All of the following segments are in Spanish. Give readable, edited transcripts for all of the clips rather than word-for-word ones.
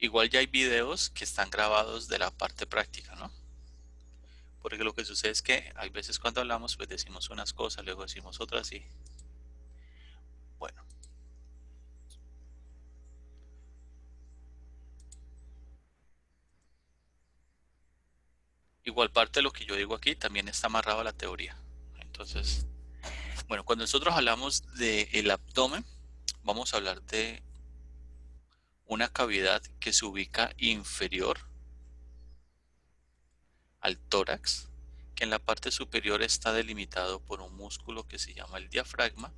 Igual ya hay videos que están grabados de la parte práctica, ¿no? Porque lo que sucede es que hay veces cuando hablamos, pues decimos unas cosas, luego decimos otras y bueno, igual parte de lo que yo digo aquí también está amarrado a la teoría. Entonces, bueno, cuando nosotros hablamos del abdomen, vamos a hablar de una cavidad que se ubica inferior al tórax, que en la parte superior está delimitado por un músculo que se llama el diafragma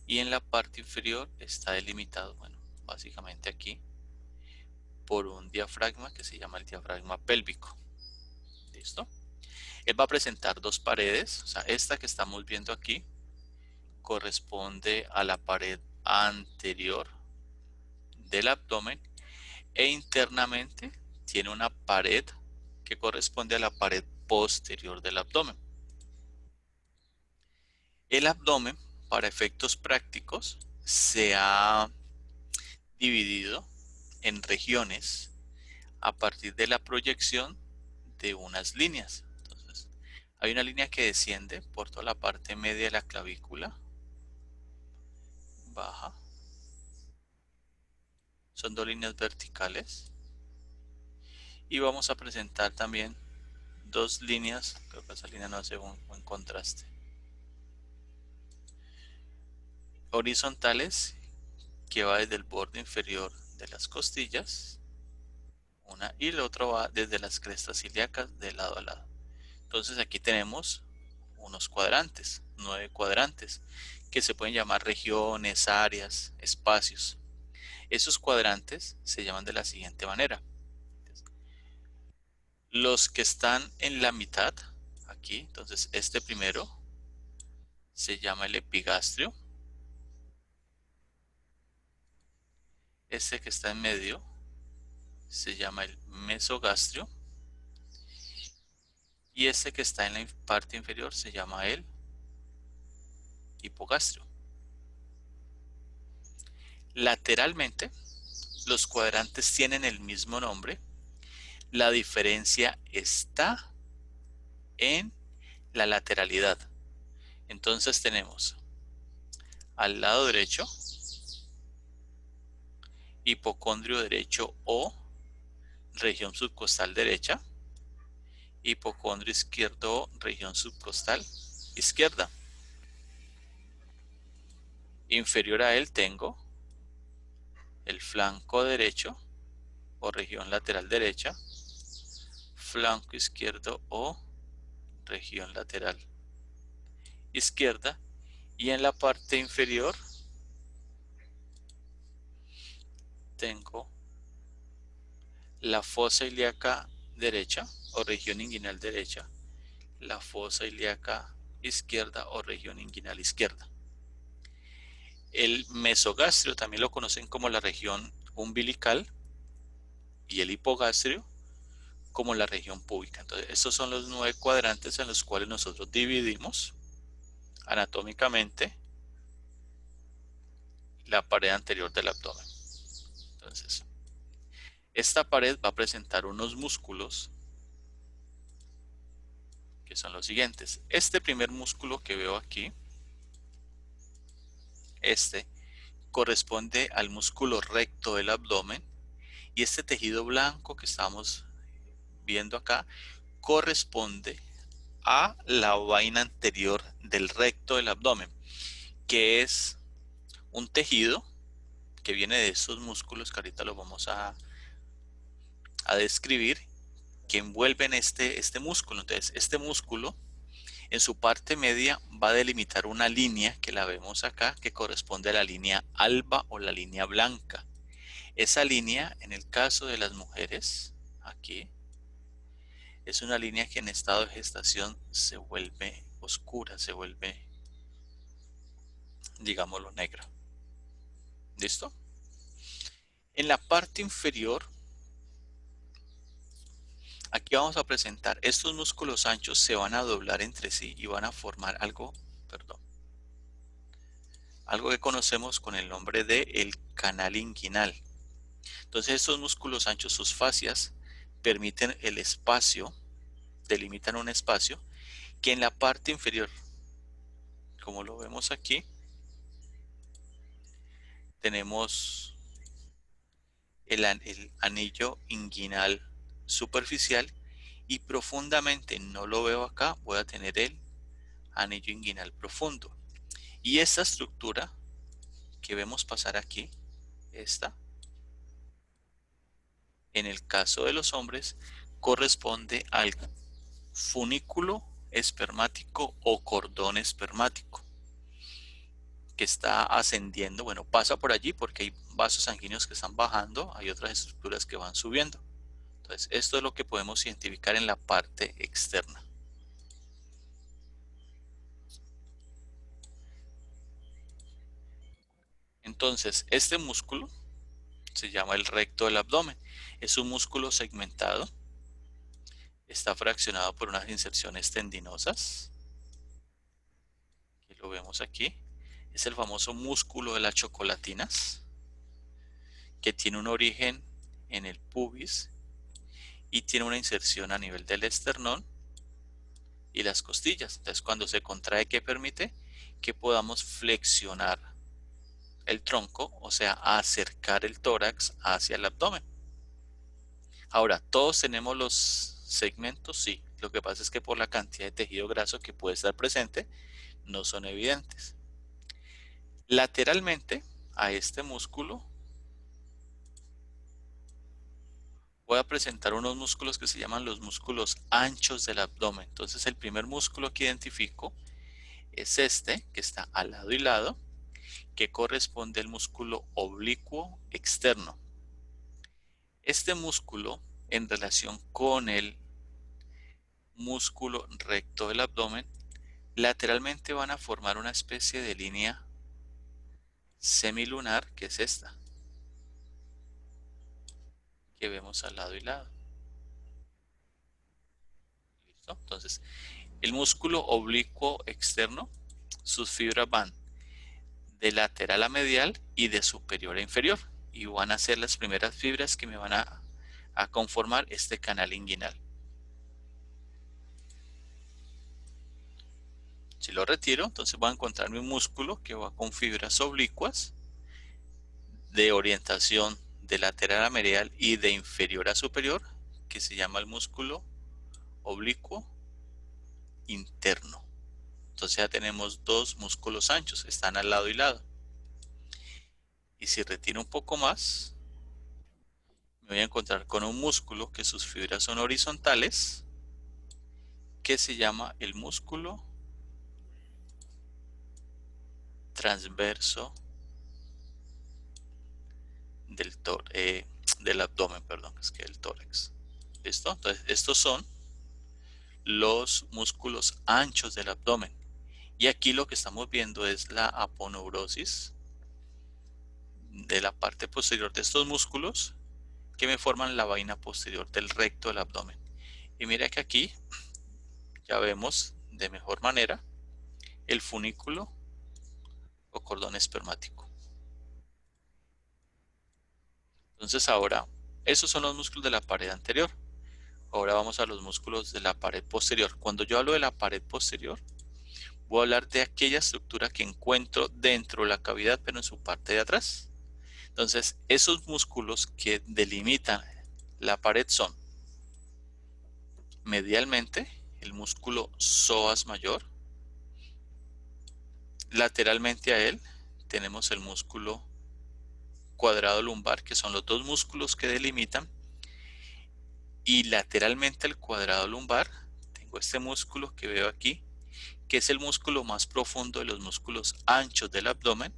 y en la parte inferior está delimitado, bueno, básicamente aquí, por un diafragma que se llama el diafragma pélvico. ¿Listo? Él va a presentar dos paredes, o sea, esta que estamos viendo aquí corresponde a la pared anterior del abdomen e internamente tiene una pared que corresponde a la pared posterior del abdomen. El abdomen, para efectos prácticos, se ha dividido en regiones a partir de la proyección de unas líneas. Entonces, hay una línea que desciende por toda la parte media de la clavícula, baja. Son dos líneas verticales. Y vamos a presentar también dos líneas, creo que esa línea no hace un buen contraste, horizontales, que va desde el borde inferior de las costillas, una, y el otro va desde las crestas ilíacas de lado a lado. Entonces aquí tenemos unos cuadrantes, 9 cuadrantes, que se pueden llamar regiones, áreas, espacios. Esos cuadrantes se llaman de la siguiente manera. Los que están en la mitad, aquí, entonces este primero se llama el epigastrio. Este que está en medio se llama el mesogastrio. Y este que está en la parte inferior se llama el hipogastrio. Lateralmente, los cuadrantes tienen el mismo nombre. La diferencia está en la lateralidad. Entonces tenemos al lado derecho, hipocondrio derecho o región subcostal derecha, hipocondrio izquierdo o región subcostal izquierda. Inferior a él tengo el flanco derecho o región lateral derecha, flanco izquierdo o región lateral izquierda, y en la parte inferior tengo la fosa ilíaca derecha o región inguinal derecha, la fosa ilíaca izquierda o región inguinal izquierda. El mesogastrio también lo conocen como la región umbilical y el hipogastrio como la región púbica. Entonces, estos son los 9 cuadrantes en los cuales nosotros dividimos anatómicamente la pared anterior del abdomen. Entonces, esta pared va a presentar unos músculos que son los siguientes. Este primer músculo que veo aquí, este, corresponde al músculo recto del abdomen, y este tejido blanco que estamos viendo acá corresponde a la vaina anterior del recto del abdomen, que es un tejido que viene de esos músculos que ahorita lo vamos a describir, que envuelven este músculo. Entonces, este músculo en su parte media va a delimitar una línea que la vemos acá, que corresponde a la línea alba o la línea blanca. Esa línea, en el caso de las mujeres, aquí, es una línea que en estado de gestación se vuelve oscura, se vuelve, digámoslo, negra. ¿Listo? En la parte inferior, aquí vamos a presentar, estos músculos anchos se van a doblar entre sí y van a formar algo, perdón, algo que conocemos con el nombre de el canal inguinal. Entonces estos músculos anchos, sus fascias, permiten el espacio, delimitan un espacio que en la parte inferior, como lo vemos aquí, tenemos el anillo inguinal superficial y profundamente, no lo veo acá, voy a tener el anillo inguinal profundo. Y esta estructura que vemos pasar aquí, esta, en el caso de los hombres, corresponde al funículo espermático o cordón espermático, que está ascendiendo, bueno, pasa por allí porque hay vasos sanguíneos que están bajando, hay otras estructuras que van subiendo. Entonces, esto es lo que podemos identificar en la parte externa. Entonces, este músculo se llama el recto del abdomen. Es un músculo segmentado. Está fraccionado por unas inserciones tendinosas, que lo vemos aquí. Es el famoso músculo de las chocolatinas, que tiene un origen en el pubis y tiene una inserción a nivel del esternón y las costillas. Entonces, cuando se contrae, ¿qué permite? Que podamos flexionar el tronco, o sea, acercar el tórax hacia el abdomen. Ahora, ¿todos tenemos los segmentos? Sí. Lo que pasa es que por la cantidad de tejido graso que puede estar presente, no son evidentes. Lateralmente a este músculo voy a presentar unos músculos que se llaman los músculos anchos del abdomen. Entonces, el primer músculo que identifico es este, que está al lado y lado, que corresponde al músculo oblicuo externo. Este músculo, en relación con el músculo recto del abdomen, lateralmente van a formar una especie de línea semilunar, que es esta, que vemos al lado y lado. ¿Listo? Entonces, el músculo oblicuo externo, sus fibras van de lateral a medial y de superior a inferior. Y van a ser las primeras fibras que me van a conformar este canal inguinal. Si lo retiro, entonces voy a encontrar mi músculo que va con fibras oblicuas de orientación de lateral a medial y de inferior a superior, que se llama el músculo oblicuo interno. Entonces ya tenemos dos músculos anchos, están al lado y lado. Y si retiro un poco más, me voy a encontrar con un músculo que sus fibras son horizontales, que se llama el músculo transverso del abdomen, perdón, es que el tórax. ¿Listo? Entonces, estos son los músculos anchos del abdomen. Y aquí lo que estamos viendo es la aponeurosis de la parte posterior de estos músculos que me forman la vaina posterior del recto del abdomen. Y mira que aquí ya vemos de mejor manera el funículo o cordón espermático. Entonces ahora, esos son los músculos de la pared anterior. Ahora vamos a los músculos de la pared posterior. Cuando yo hablo de la pared posterior, voy a hablar de aquella estructura que encuentro dentro de la cavidad, pero en su parte de atrás. Entonces, esos músculos que delimitan la pared son medialmente el músculo psoas mayor. Lateralmente a él tenemos el músculo cuadrado lumbar, que son los dos músculos que delimitan. Y lateralmente al cuadrado lumbar tengo este músculo que veo aquí, que es el músculo más profundo de los músculos anchos del abdomen,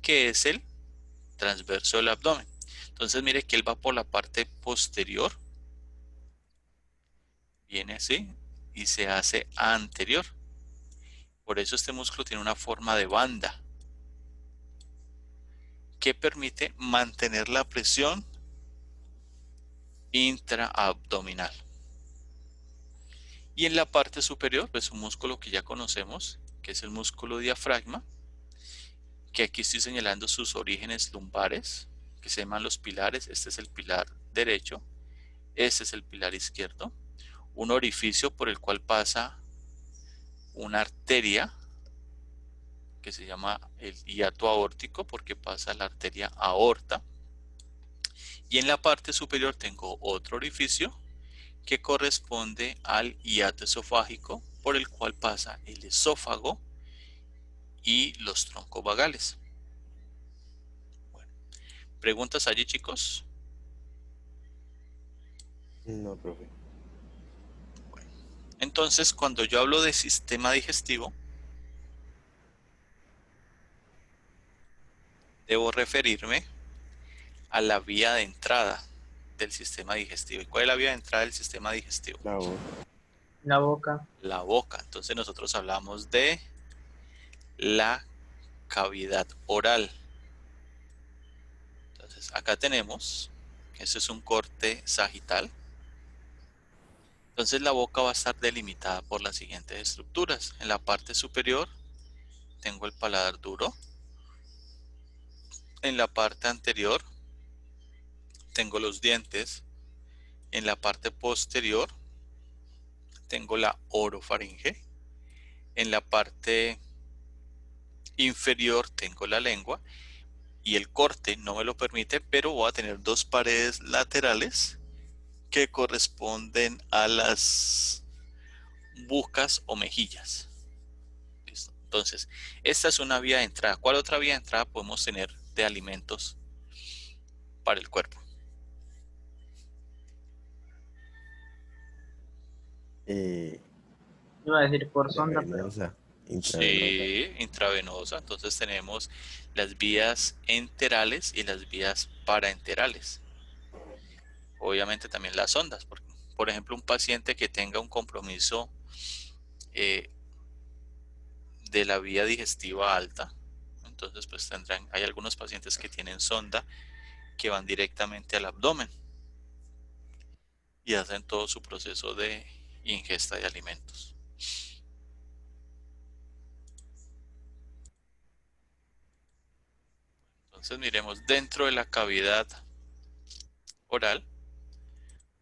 que es el transverso del abdomen. Entonces mire que él va por la parte posterior, viene así y se hace anterior. Por eso este músculo tiene una forma de banda que permite mantener la presión intraabdominal. Y en la parte superior, pues un músculo que ya conocemos, que es el músculo diafragma, que aquí estoy señalando sus orígenes lumbares, que se llaman los pilares. Este es el pilar derecho, este es el pilar izquierdo. Un orificio por el cual pasa una arteria que se llama el hiato aórtico porque pasa la arteria aorta. Y en la parte superior tengo otro orificio que corresponde al hiato esofágico por el cual pasa el esófago y los troncos vagales. Bueno, ¿preguntas allí, chicos? No, profe. Bueno, entonces, cuando yo hablo de sistema digestivo, debo referirme a la vía de entrada del sistema digestivo. ¿Y cuál es la vía de entrada del sistema digestivo? La boca. La boca. La boca. Entonces nosotros hablamos de la cavidad oral. Entonces acá tenemos, este es un corte sagital. Entonces la boca va a estar delimitada por las siguientes estructuras. En la parte superior tengo el paladar duro. En la parte anterior tengo los dientes. En la parte posterior tengo la orofaringe. En la parte inferior tengo la lengua. Y el corte no me lo permite, pero voy a tener dos paredes laterales que corresponden a las bucas o mejillas. ¿Listo? Entonces, esta es una vía de entrada. ¿Cuál otra vía de entrada podemos tener de alimentos para el cuerpo? Iba a decir por sonda, pero Venosa. Intravenosa. Sí, intravenosa. Entonces tenemos las vías enterales y las vías paraenterales. Obviamente también las sondas. Por ejemplo, un paciente que tenga un compromiso de la vía digestiva alta, entonces pues hay algunos pacientes que tienen sonda que van directamente al abdomen y hacen todo su proceso de ingesta de alimentos. Entonces miremos, dentro de la cavidad oral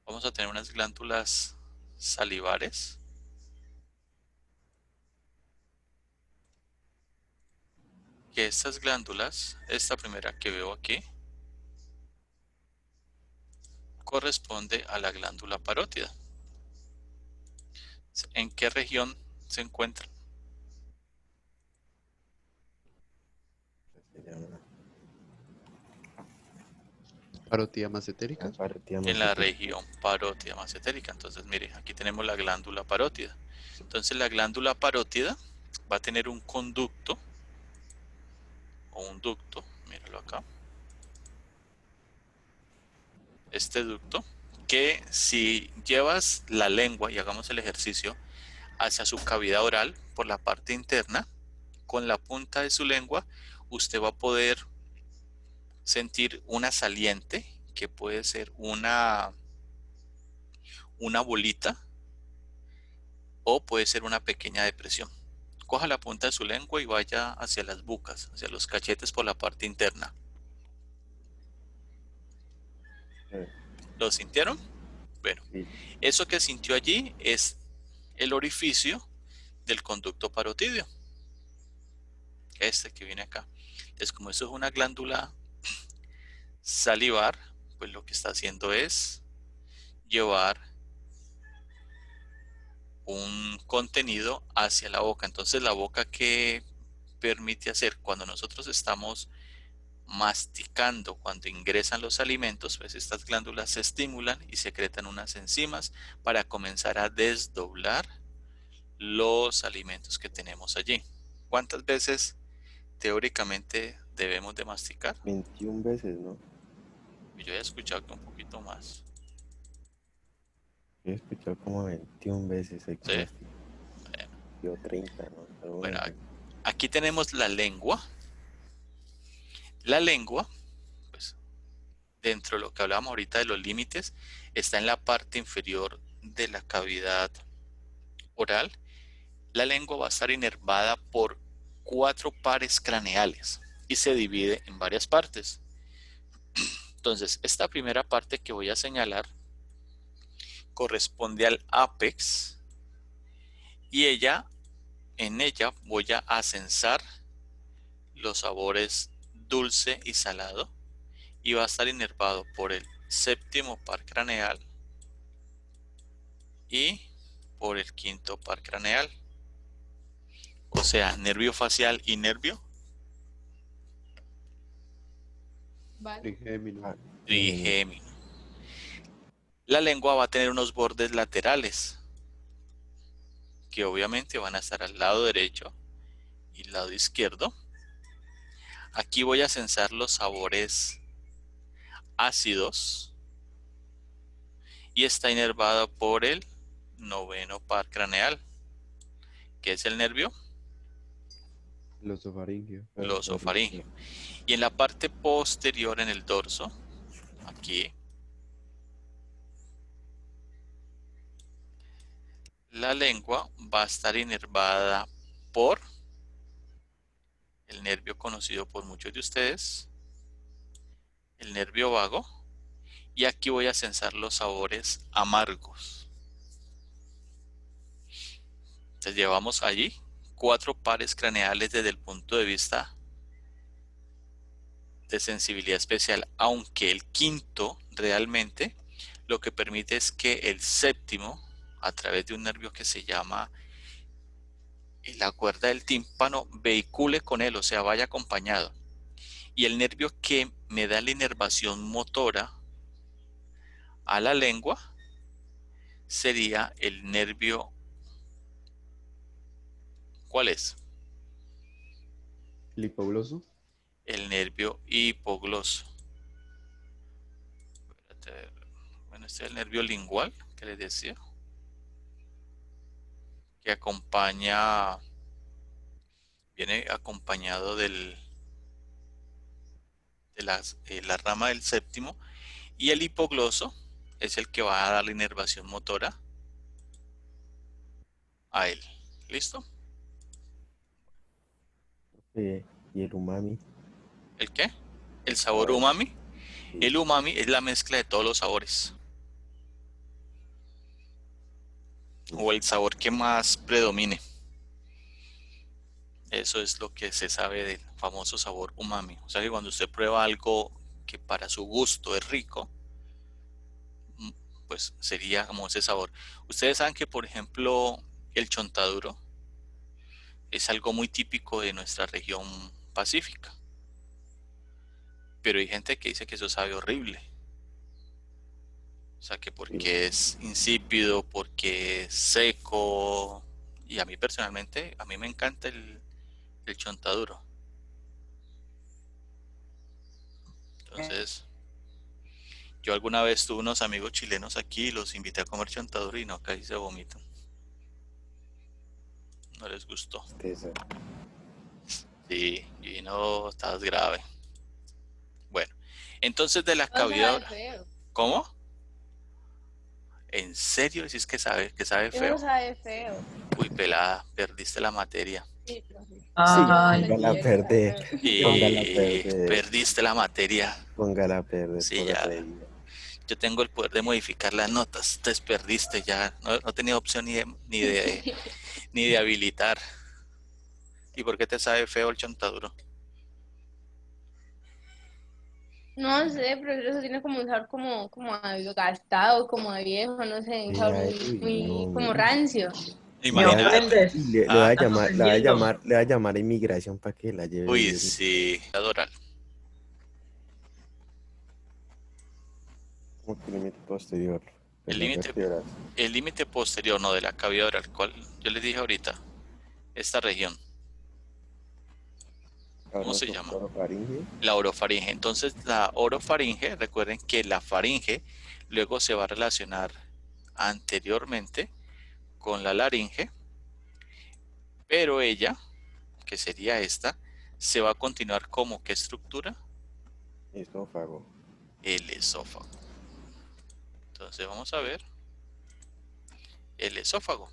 vamos a tener unas glándulas salivares que estas glándulas, esta primera que veo aquí, corresponde a la glándula parótida. ¿En qué región se encuentra? Se llama Parótida masentérica. parótida En la masentérica. región parótida masentérica. Entonces, mire, aquí tenemos la glándula parótida. Entonces, la glándula parótida va a tener un conducto o un ducto, míralo acá. Este ducto, que si llevas la lengua y hagamos el ejercicio hacia su cavidad oral por la parte interna, con la punta de su lengua, usted va a poder sentir una saliente que puede ser una bolita o puede ser una pequeña depresión. Coja la punta de su lengua y vaya hacia las bucas, hacia los cachetes por la parte interna. ¿Lo sintieron? Bueno, Sí. eso que sintió allí es el orificio del conducto parotidio. Este que viene acá. Entonces, como eso es una glándula salivar, pues lo que está haciendo es llevar un contenido hacia la boca. Entonces, la boca, ¿qué permite hacer? Cuando nosotros estamos masticando, cuando ingresan los alimentos, pues estas glándulas se estimulan y secretan unas enzimas para comenzar a desdoblar los alimentos que tenemos allí. ¿Cuántas veces teóricamente debemos de masticar? 21 veces, ¿no? Yo he escuchado que un poquito más. Yo he escuchado como 21 veces hay que ¿Sí? masticar. Yo 30, ¿no? Algo Bueno, así. aquí tenemos la lengua. La lengua, pues dentro de lo que hablábamos ahorita de los límites, está en la parte inferior de la cavidad oral. La lengua va a estar inervada por 4 pares craneales y se divide en varias partes. Entonces, esta primera parte que voy a señalar corresponde al ápex y en ella voy a censar los sabores dulce y salado y va a estar inervado por el séptimo par craneal y por el quinto par craneal. O sea, nervio facial y nervio Trigémino. trigémino. La lengua va a tener unos bordes laterales que obviamente van a estar al lado derecho y al lado izquierdo. Aquí voy a censar los sabores ácidos y está inervado por el noveno par craneal, que es el nervio Glosofaringeo. glosofaringeo. Y en la parte posterior, en el dorso, aquí, la lengua va a estar inervada por el nervio conocido por muchos de ustedes, el nervio vago, y aquí voy a censar los sabores amargos. Entonces llevamos allí 4 pares craneales desde el punto de vista de sensibilidad especial, aunque el quinto realmente lo que permite es que el séptimo, a través de un nervio que se llama la cuerda del tímpano, vehicule con él, o sea, vaya acompañado. Y el nervio que me da la inervación motora a la lengua sería el nervio, ¿cuál es? El hipogloso. El nervio hipogloso. Bueno, este es el nervio lingual que les decía, que acompaña, viene acompañado de la rama del séptimo, y el hipogloso es el que va a dar la inervación motora a él. ¿Listo? Y el umami. ¿El qué? El sabor umami. Sí. El umami es la mezcla de todos los sabores, o el sabor que más predomine. Eso es lo que se sabe del famoso sabor umami. O sea que cuando usted prueba algo que para su gusto es rico, pues sería como ese sabor. Ustedes saben que, por ejemplo, el chontaduro es algo muy típico de nuestra región pacífica. Pero hay gente que dice que eso sabe horrible. O sea, que porque es insípido, porque es seco. Y a mí personalmente, a mí me encanta el chontaduro. Entonces, yo alguna vez tuve unos amigos chilenos aquí y los invité a comer chontaduro y no, casi se vomitan. No les gustó. Sí, y no, estás grave. Bueno, entonces de la cavidad... ¿Cómo? ¿En serio decís que sabe feo? Eso sabe feo. Uy, pelada, perdiste la materia. Sí, profe. Ay, Póngala a perder. Y Póngala a perder. perdiste la materia. Póngala a perder. Sí, por ya. otro día. Yo tengo el poder de modificar las notas. Te perdiste ya. No tenía opción ni de habilitar. ¿Y por qué te sabe feo el chontaduro? No sé, pero eso tiene como un sabor como gastado, como de viejo, no sé, un sabor muy como rancio. me Imagínate. ofendes. Le va a Ah. llamar, le va a llamar a inmigración para que la lleve. Uy, sí, adorar. Como que límite posterior. El límite posterior, no, de la cavidad oral, cual yo les dije ahorita, esta región. ¿Cómo se llama? Orofaringe. La orofaringe. Entonces, la orofaringe, recuerden que la faringe luego se va a relacionar anteriormente con la laringe, pero ella, que sería esta, se va a continuar como ¿qué estructura? Esófago. El esófago. Entonces vamos a ver el esófago.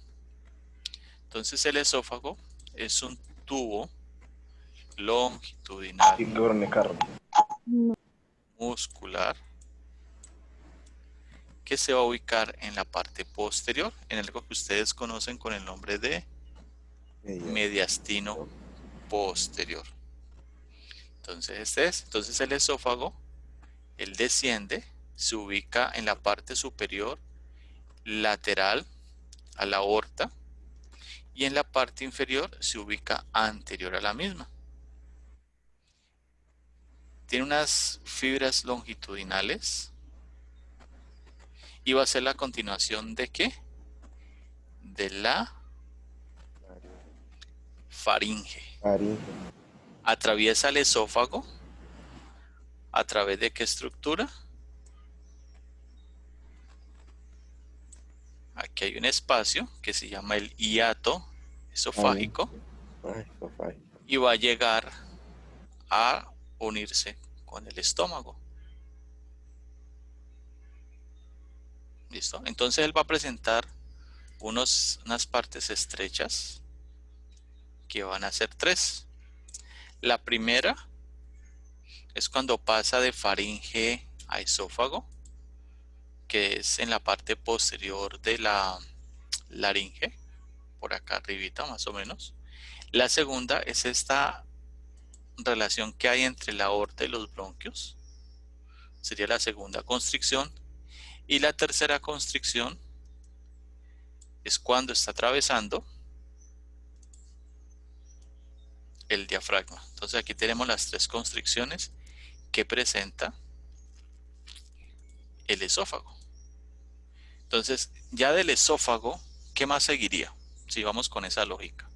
Entonces el esófago es un tubo longitudinal muscular que se va a ubicar en la parte posterior, en algo que ustedes conocen con el nombre de mediastino posterior. Entonces entonces el esófago, él desciende, se ubica en la parte superior lateral a la aorta y en la parte inferior se ubica anterior a la misma. Tiene unas fibras longitudinales y va a ser la continuación ¿de qué? De la faringe. Atraviesa el esófago. ¿A través de qué estructura? Aquí hay un espacio que se llama el hiato esofágico y va a llegar a unirse con el estómago. ¿Listo? Entonces él va a presentar unas partes estrechas que van a ser 3. La primera es cuando pasa de faringe a esófago, que es en la parte posterior de la laringe, por acá arribita más o menos. La segunda es esta relación que hay entre la aorta y los bronquios, sería la segunda constricción. Y la tercera constricción es cuando está atravesando el diafragma. Entonces aquí tenemos las 3 constricciones que presenta el esófago. Entonces, ya del esófago, ¿qué más seguiría? Si vamos con esa lógica.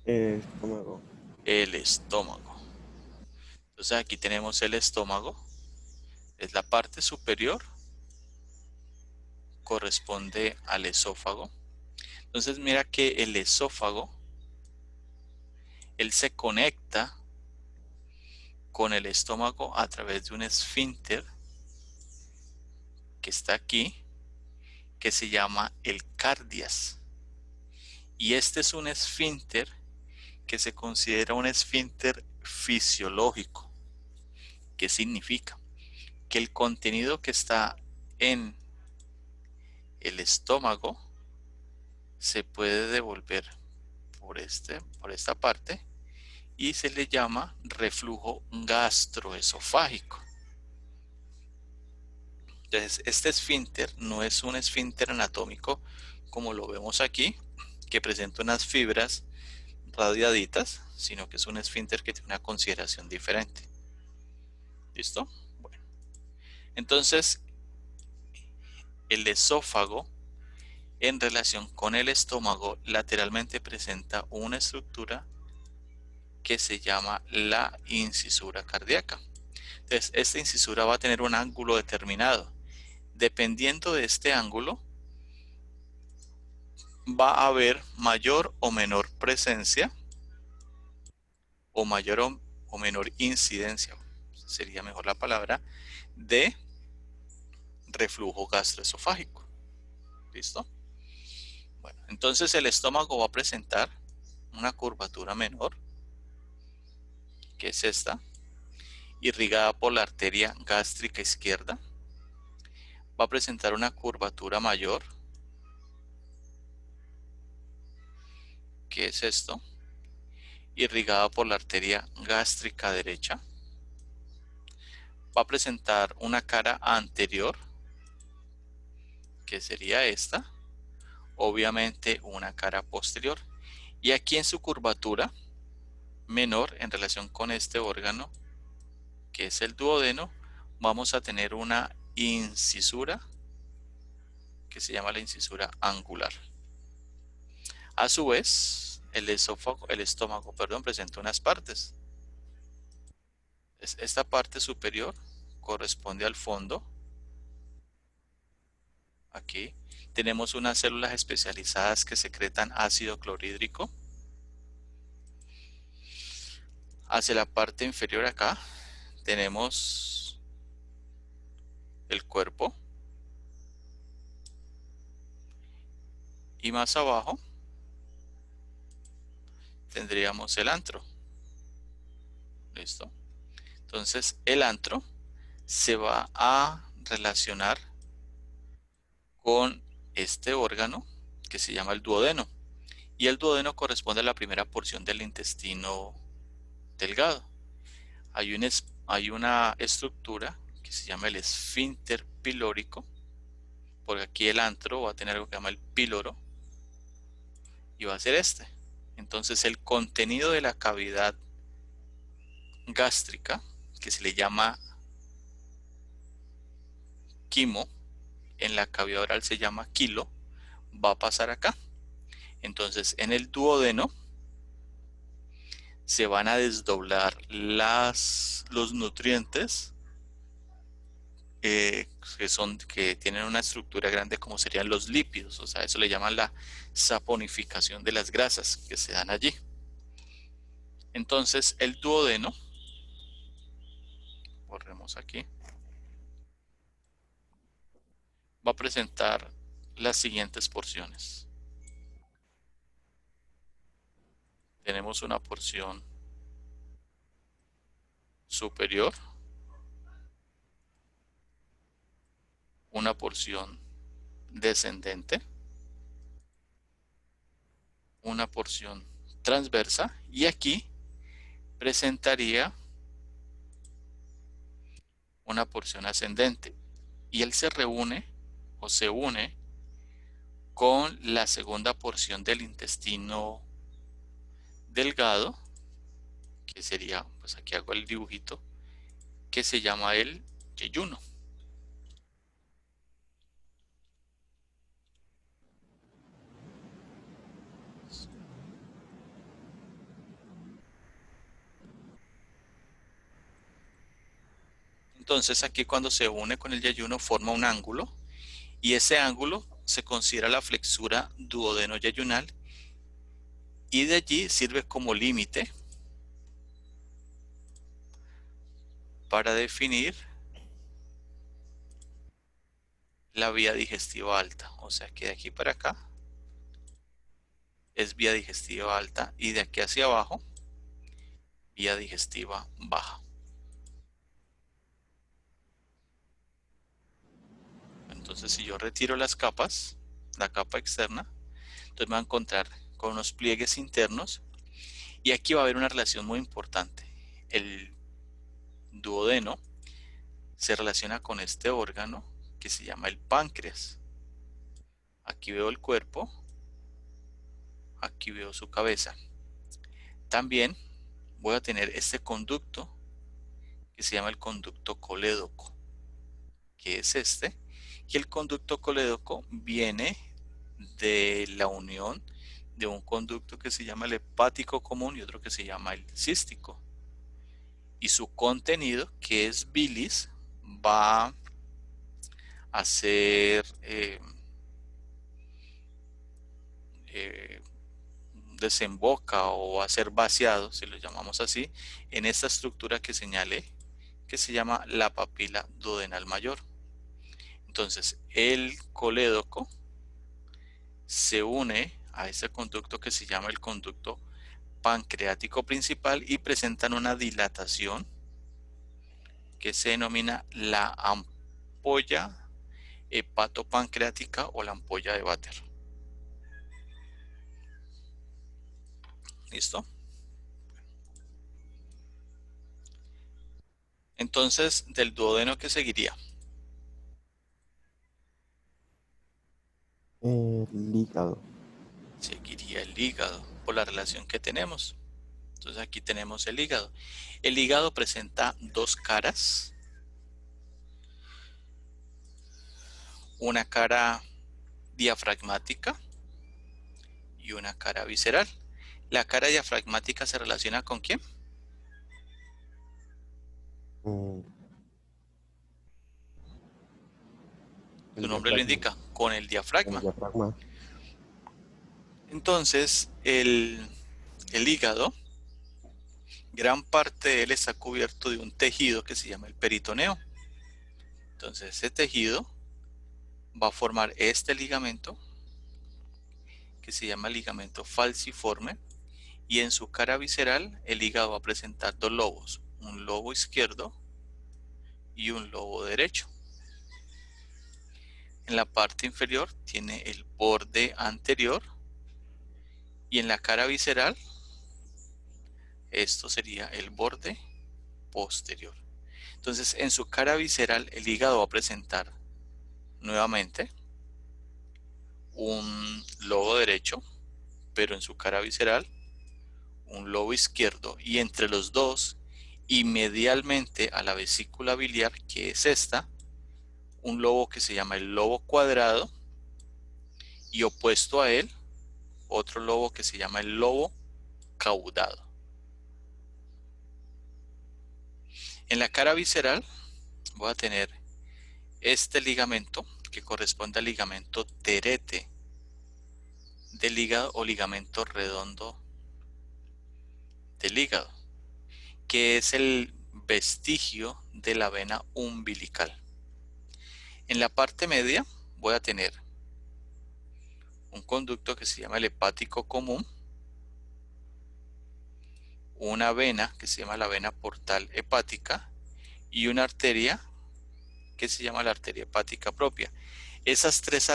El estómago. El estómago. Entonces aquí tenemos el estómago. Es la parte superior. Corresponde al esófago. Entonces mira que el esófago, él se conecta con el estómago a través de un esfínter que está aquí, que se llama el cardias. Y este es un esfínter que se considera un esfínter fisiológico. ¿Qué significa? Que el contenido que está en el estómago se puede devolver por esta parte y se le llama reflujo gastroesofágico. Entonces, este esfínter no es un esfínter anatómico como lo vemos aquí, que presenta unas fibras radiaditas, sino que es un esfínter que tiene una consideración diferente. ¿Listo? Bueno. Entonces, el esófago en relación con el estómago lateralmente presenta una estructura que se llama la incisura cardíaca. Entonces, esta incisura va a tener un ángulo determinado. Dependiendo de este ángulo, va a haber mayor o menor presencia o mayor o menor incidencia, sería mejor la palabra, de reflujo gastroesofágico. ¿Listo? Bueno, entonces el estómago va a presentar una curvatura menor, que es esta, irrigada por la arteria gástrica izquierda. Va a presentar una curvatura mayor, que es esto, irrigada por la arteria gástrica derecha. Va a presentar una cara anterior, que sería esta, obviamente una cara posterior. Y aquí en su curvatura menor en relación con este órgano, que es el duodeno, vamos a tener una incisura que se llama la incisura angular. A su vez, el estómago, presenta unas partes. Esta parte superior corresponde al fondo. Aquí tenemos unas células especializadas que secretan ácido clorhídrico. Hacia la parte inferior acá tenemos el cuerpo. Y más abajo tendríamos el antro. ¿Listo? Entonces el antro se va a relacionar con este órgano que se llama el duodeno. Y el duodeno corresponde a la primera porción del intestino delgado. Hay una estructura que se llama el esfínter pilórico, porque aquí el antro va a tener algo que se llama el píloro y va a ser este. Entonces el contenido de la cavidad gástrica, que se le llama quimo, en la cavidad oral se llama quilo, va a pasar acá. Entonces en el duodeno se van a desdoblar los nutrientes que tienen una estructura grande, como serían los lípidos. O sea, eso le llaman la saponificación de las grasas que se dan allí. Entonces el duodeno, borremos aquí, va a presentar las siguientes porciones. Tenemos una porción superior, una porción descendente, una porción transversa, y aquí presentaría una porción ascendente, y él se reúne o se une con la segunda porción del intestino delgado, que sería, pues aquí hago el dibujito, que se llama el yeyuno. Entonces aquí cuando se une con el yeyuno forma un ángulo, y ese ángulo se considera la flexura duodeno-yeyunal, y de allí sirve como límite para definir la vía digestiva alta. O sea que de aquí para acá es vía digestiva alta, y de aquí hacia abajo vía digestiva baja. Entonces si yo retiro las capas, la capa externa, entonces me voy a encontrar con unos pliegues internos, y aquí va a haber una relación muy importante. El duodeno se relaciona con este órgano que se llama el páncreas. Aquí veo el cuerpo, aquí veo su cabeza. También voy a tener este conducto que se llama el conducto colédoco, que es este, y el conducto colédoco viene de la unión de un conducto que se llama el hepático común y otro que se llama el cístico, y su contenido, que es bilis, va a ser desemboca o va a ser vaciado, si lo llamamos así, en esta estructura que señalé, que se llama la papila duodenal mayor. Entonces el colédoco se une a este conducto que se llama el conducto pancreático principal, y presentan una dilatación que se denomina la ampolla hepatopancreática o la ampolla de Vater. ¿Listo? Entonces, del duodeno, ¿qué seguiría? El hígado. Seguiría el hígado por la relación que tenemos. Entonces aquí tenemos el hígado. El hígado presenta dos caras. Una cara diafragmática y una cara visceral. La cara diafragmática se relaciona ¿con quién? Su nombre lo indica, con el diafragma. El diafragma. Entonces, el hígado, gran parte de él está cubierto de un tejido que se llama el peritoneo. Entonces, ese tejido va a formar este ligamento, que se llama ligamento falciforme, y en su cara visceral el hígado va a presentar dos lobos, un lobo izquierdo y un lobo derecho. En la parte inferior tiene el borde anterior y en la cara visceral esto sería el borde posterior. Entonces en su cara visceral el hígado va a presentar nuevamente un lobo derecho, pero en su cara visceral un lobo izquierdo, y entre los dos y medialmente a la vesícula biliar, que es esta, un lobo que se llama el lobo cuadrado, y opuesto a él otro lobo que se llama el lobo caudado. En la cara visceral voy a tener este ligamento que corresponde al ligamento terete del hígado o ligamento redondo del hígado, que es el vestigio de la vena umbilical. En la parte media voy a tener un conducto que se llama el hepático común, una vena que se llama la vena portal hepática y una arteria que se llama la arteria hepática propia. Esas tres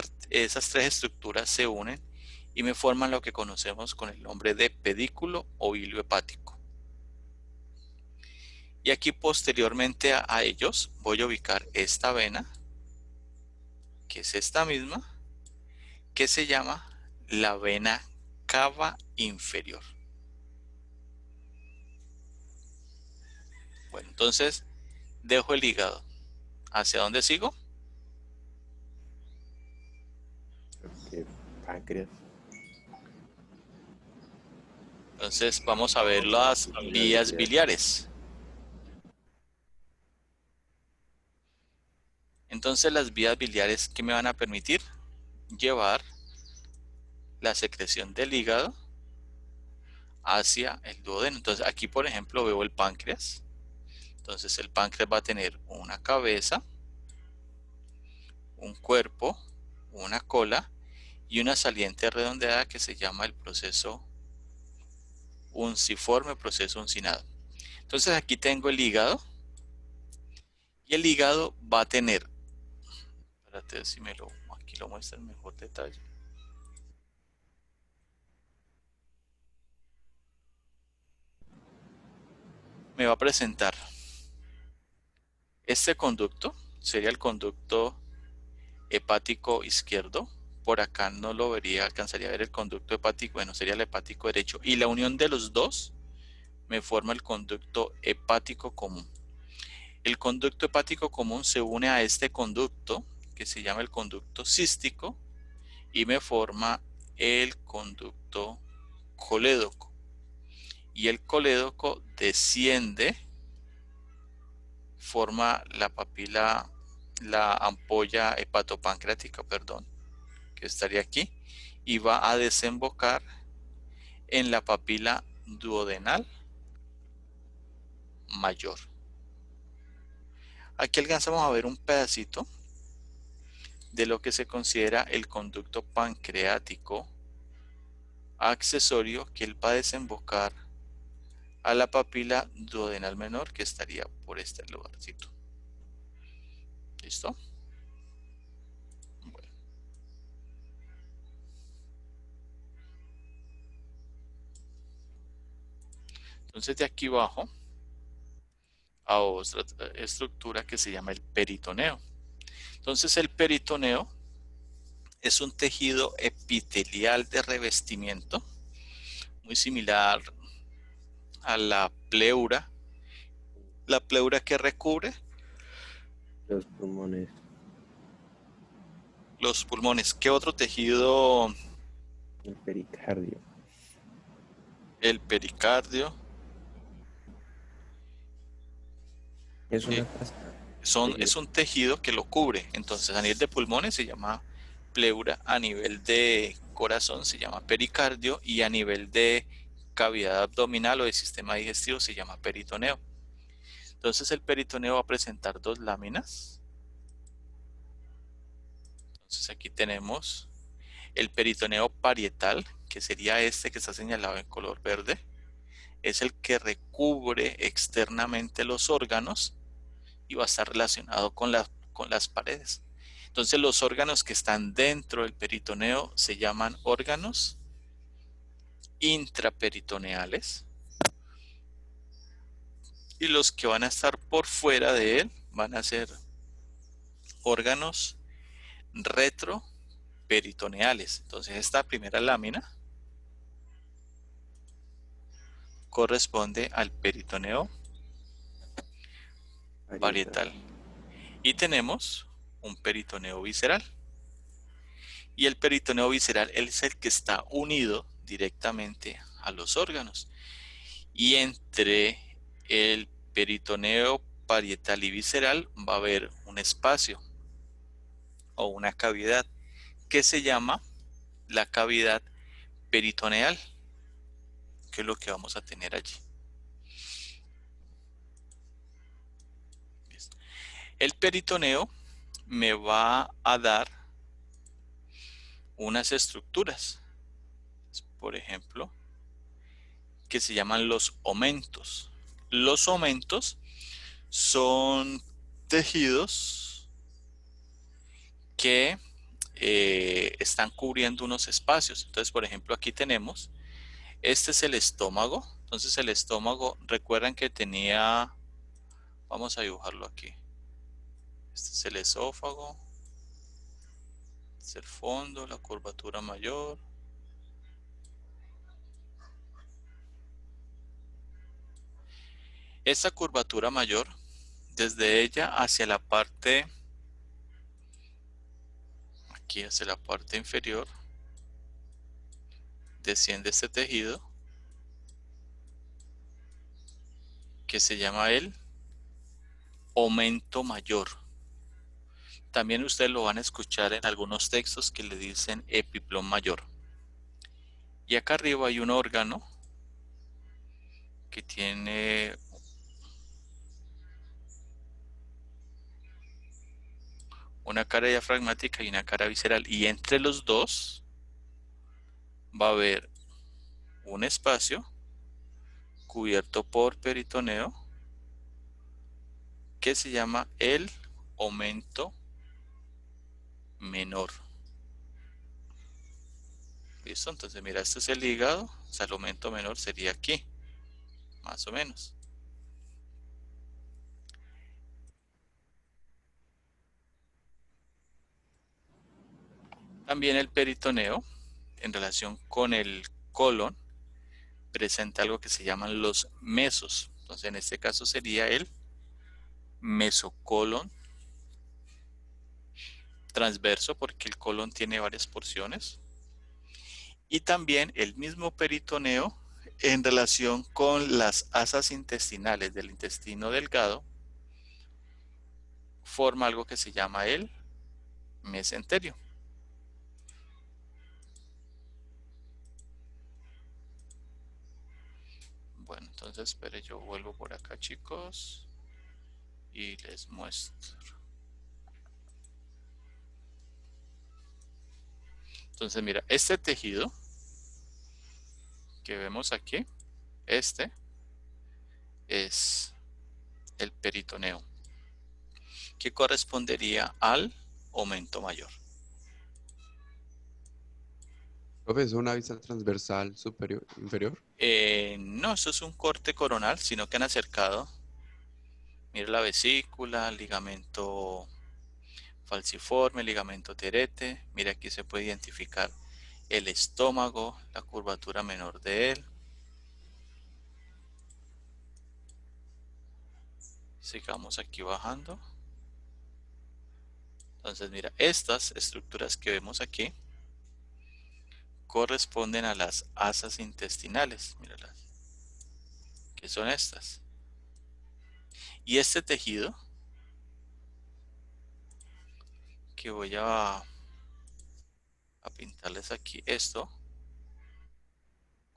estructuras se unen y me forman lo que conocemos con el nombre de pedículo o hilo hepático. Y aquí posteriormente a ellos voy a ubicar esta vena, que es esta misma, que se llama la vena cava inferior. Bueno, entonces dejo el hígado. ¿Hacia dónde sigo? Páncreas. Entonces vamos a ver las vías biliares. Entonces las vías biliares que me van a permitir llevar la secreción del hígado hacia el duodeno. Entonces aquí por ejemplo veo el páncreas. Entonces el páncreas va a tener una cabeza, un cuerpo, una cola y una saliente redondeada que se llama el proceso unciforme, proceso uncinado. Entonces aquí tengo el hígado y el hígado va a tener, espérate si aquí lo muestra en mejor detalle. Me va a presentar este conducto, sería el conducto hepático izquierdo. Por acá no lo vería, alcanzaría a ver el conducto hepático, bueno, sería el hepático derecho. Y la unión de los dos me forma el conducto hepático común. El conducto hepático común se une a este conducto que se llama el conducto cístico y me forma el conducto colédoco. Y el colédoco desciende, forma la papila, la ampolla hepatopancreática, perdón, que estaría aquí, y va a desembocar en la papila duodenal mayor. Aquí alcanzamos a ver un pedacito de lo que se considera el conducto pancreático accesorio, que él va a desembocar a la papila duodenal menor, que estaría por este lugarcito. ¿Listo? Bueno. Entonces de aquí abajo a otra estructura que se llama el peritoneo. Entonces el peritoneo es un tejido epitelial de revestimiento muy similar a la pleura que recubre Los pulmones. los pulmones. ¿Qué otro tejido? El pericardio. El pericardio. Es una taza. Es un tejido que lo cubre. Entonces a nivel de pulmones se llama pleura, a nivel de corazón se llama pericardio y a nivel de cavidad abdominal o de sistema digestivo se llama peritoneo. Entonces el peritoneo va a presentar dos láminas. Entonces aquí tenemos el peritoneo parietal, que sería este que está señalado en color verde. es el que recubre externamente los órganos y va a estar relacionado con las paredes. Entonces los órganos que están dentro del peritoneo se llaman órganos intraperitoneales y los que van a estar por fuera de él van a ser órganos retroperitoneales. Entonces esta primera lámina corresponde al peritoneo parietal. Y tenemos un peritoneo visceral. Y el peritoneo visceral es el que está unido directamente a los órganos. Y entre el peritoneo parietal y visceral va a haber un espacio o una cavidad que se llama la cavidad peritoneal, que es lo que vamos a tener allí. El peritoneo me va a dar unas estructuras, por ejemplo, que se llaman los omentos. Los omentos son tejidos que están cubriendo unos espacios. Entonces, por ejemplo, aquí tenemos, este es el estómago. Entonces el estómago, recuerdan que tenía, vamos a dibujarlo aquí. Este es el esófago, este es el fondo, la curvatura mayor. Esta curvatura mayor, desde ella hacia la parte, aquí hacia la parte inferior, desciende este tejido que se llama el omento mayor. También ustedes lo van a escuchar en algunos textos que le dicen epiplón mayor. Y acá arriba hay un órgano que tiene una cara diafragmática y una cara visceral. Y entre los dos va a haber un espacio cubierto por peritoneo que se llama el omento menor. ¿Listo? Entonces mira, este es el hígado, o sea, el aumento menor sería aquí, más o menos. También el peritoneo, en relación con el colon, presenta algo que se llaman los mesos. Entonces en este caso sería el mesocolon transverso, porque el colon tiene varias porciones. Y también el mismo peritoneo en relación con las asas intestinales del intestino delgado forma algo que se llama el mesenterio. Bueno, entonces espere, yo vuelvo por acá, chicos, y les muestro. Entonces mira, este tejido que vemos aquí, este es el peritoneo, que correspondería al aumento mayor. Profe, ¿es una vista transversal superior, inferior? No, esto es un corte coronal, sino que han acercado. Mira la vesícula, ligamento falciforme, ligamento terete. Mira, aquí se puede identificar el estómago, la curvatura menor de él. Sigamos aquí bajando. Entonces mira, estas estructuras que vemos aquí corresponden a las asas intestinales. Míralas, que son estas. Y este tejido, que voy a pintarles aquí, esto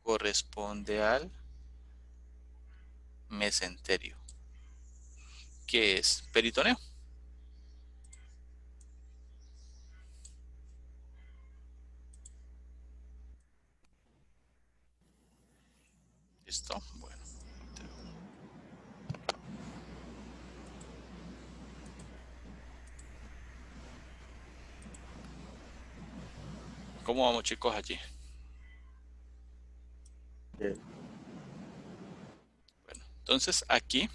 corresponde al mesenterio, que es peritoneo. ¿Listo? Bueno. ¿Cómo vamos, chicos, allí? Bien. Bueno, entonces aquí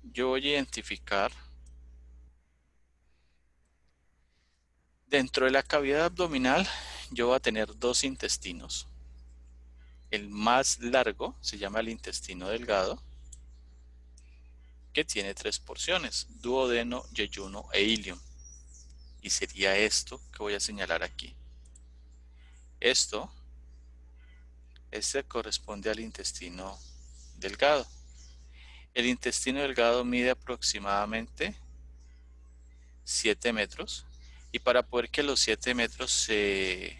yo voy a identificar dentro de la cavidad abdominal, yo voy a tener dos intestinos. El más largo se llama el intestino delgado, que tiene 3 porciones: duodeno, yeyuno e ilium. Y sería esto que voy a señalar aquí. Este corresponde al intestino delgado. El intestino delgado mide aproximadamente 7 metros. Y para poder que los 7 metros se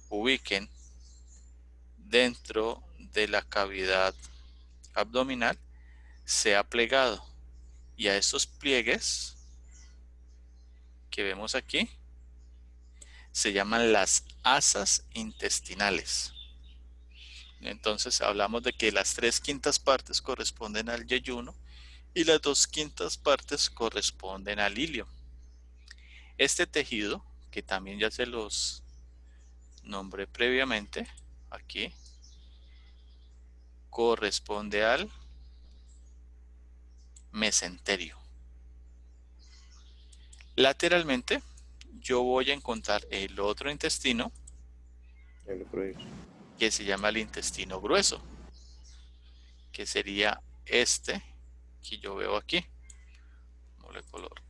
ubiquen dentro de la cavidad abdominal, se ha plegado. Y a estos pliegues que vemos aquí se llaman las asas intestinales. Entonces hablamos de que las 3/5 partes corresponden al yeyuno y las 2/5 partes corresponden al ilium. Este tejido, que también ya se los nombré previamente, aquí, corresponde al mesenterio. Lateralmente, yo voy a encontrar el otro intestino, El grueso. que se llama el intestino grueso, que sería este que yo veo aquí. Vamos a color.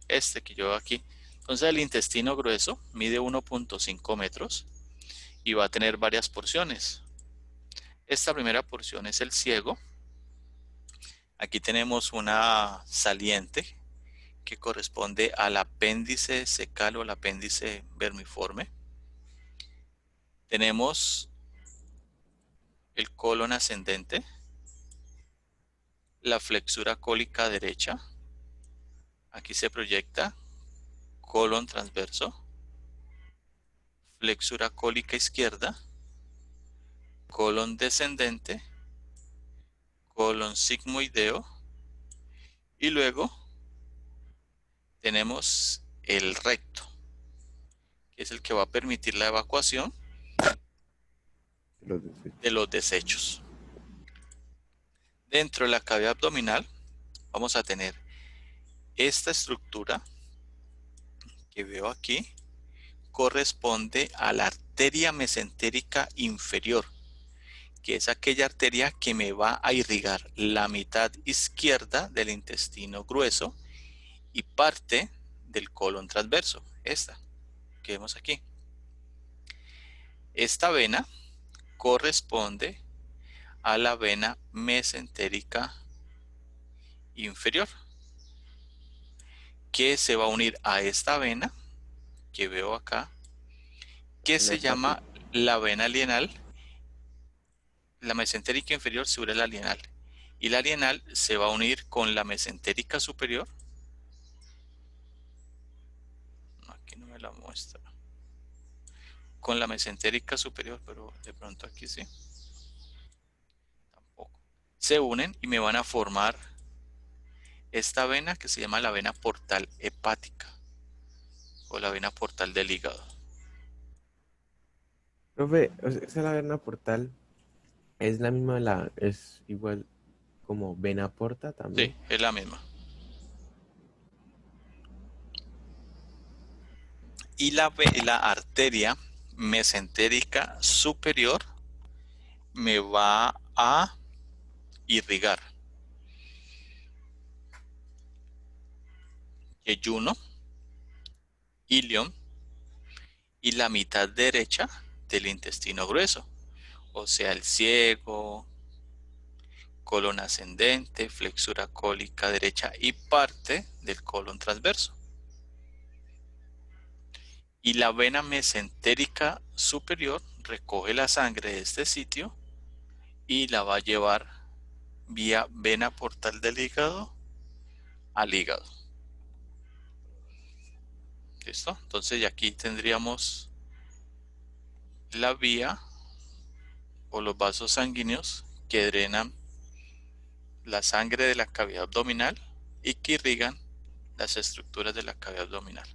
Este que yo veo aquí. Entonces el intestino grueso mide 1.5 metros y va a tener varias porciones. Esta primera porción es el ciego. Aquí tenemos una saliente que corresponde al apéndice secal o al apéndice vermiforme. Tenemos el colon ascendente, la flexura cólica derecha. Aquí se proyecta colon transverso, flexura cólica izquierda, colon descendente, colon sigmoideo, y luego tenemos el recto, que es el que va a permitir la evacuación de los desechos. Dentro de la cavidad abdominal vamos a tener esta estructura que veo aquí, corresponde a la arteria mesentérica inferior, que es aquella arteria que me va a irrigar la mitad izquierda del intestino grueso y parte del colon transverso, esta que vemos aquí. Esta vena corresponde a la vena mesentérica inferior, que se va a unir a esta vena que veo acá, que se llama la vena lienal. La mesentérica inferior se une a la lienal, y la lienal se va a unir con la mesentérica superior. Aquí no me la muestra. Con la mesentérica superior, pero de pronto aquí sí. Tampoco. Se unen y me van a formar esta vena que se llama la vena portal hepática o la vena portal del hígado. Profe, o sea, esa la vena portal es la misma, es igual como vena porta también. Sí, es la misma. Y la arteria mesentérica superior me va a irrigar yeyuno, ilium y la mitad derecha del intestino grueso, o sea, el ciego, colon ascendente, flexura cólica derecha y parte del colon transverso. Y la vena mesentérica superior recoge la sangre de este sitio y la va a llevar vía vena portal del hígado al hígado. ¿Listo? Entonces ya aquí tendríamos la vía o los vasos sanguíneos que drenan la sangre de la cavidad abdominal y que irrigan las estructuras de la cavidad abdominal.